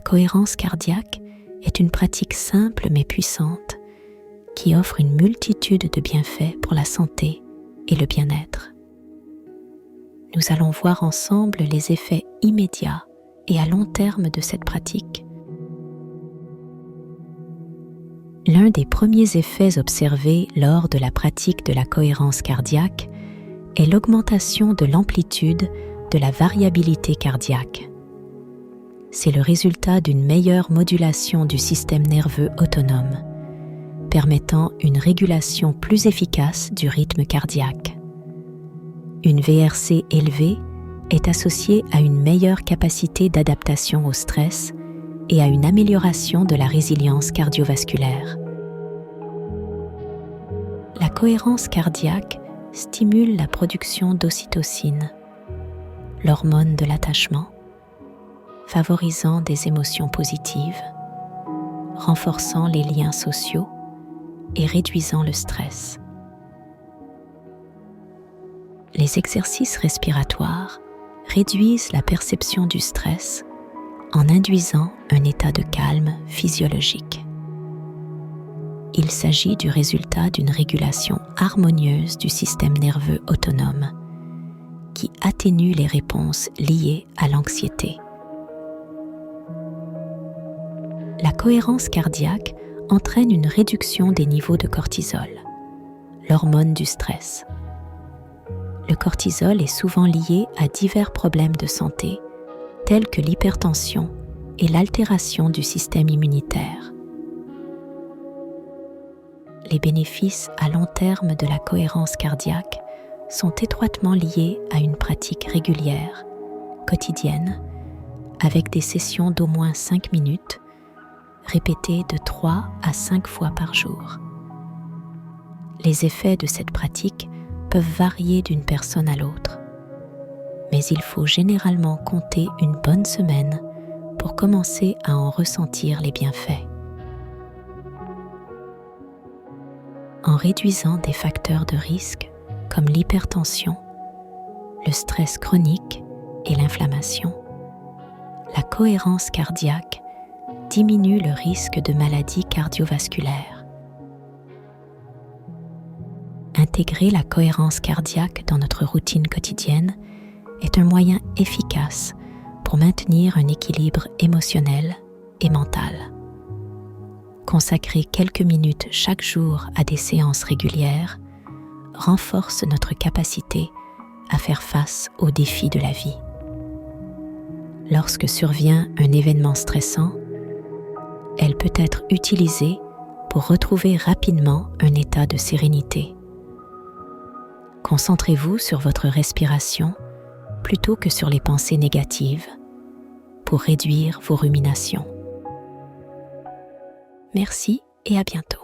cohérence cardiaque est une pratique simple mais puissante qui offre une multitude de bienfaits pour la santé et le bien-être. Nous allons voir ensemble les effets immédiats et à long terme de cette pratique. L'un des premiers effets observés lors de la pratique de la cohérence cardiaque est l'augmentation de l'amplitude de la variabilité cardiaque. C'est le résultat d'une meilleure modulation du système nerveux autonome, permettant une régulation plus efficace du rythme cardiaque. Une VRC élevée est associée à une meilleure capacité d'adaptation au stress et à une amélioration de la résilience cardiovasculaire. La cohérence cardiaque stimule la production d'ocytocine, l'hormone de l'attachement, favorisant des émotions positives, renforçant les liens sociaux et réduisant le stress. Les exercices respiratoires réduisent la perception du stress en induisant un état de calme physiologique. Il s'agit du résultat d'une régulation harmonieuse du système nerveux autonome qui atténue les réponses liées à l'anxiété. La cohérence cardiaque entraîne une réduction des niveaux de cortisol, l'hormone du stress. Le cortisol est souvent lié à divers problèmes de santé, tels que l'hypertension et l'altération du système immunitaire. Les bénéfices à long terme de la cohérence cardiaque sont étroitement liés à une pratique régulière, quotidienne, avec des sessions d'au moins 5 minutes, répétées de 3 à 5 fois par jour. Les effets de cette pratique peuvent varier d'une personne à l'autre, mais il faut généralement compter une bonne semaine pour commencer à en ressentir les bienfaits. En réduisant des facteurs de risque comme l'hypertension, le stress chronique et l'inflammation, la cohérence cardiaque diminue le risque de maladies cardiovasculaires. Intégrer la cohérence cardiaque dans notre routine quotidienne est un moyen efficace pour maintenir un équilibre émotionnel et mental. Consacrer quelques minutes chaque jour à des séances régulières renforce notre capacité à faire face aux défis de la vie. Lorsque survient un événement stressant, elle peut être utilisée pour retrouver rapidement un état de sérénité. Concentrez-vous sur votre respiration plutôt que sur les pensées négatives pour réduire vos ruminations. Merci et à bientôt.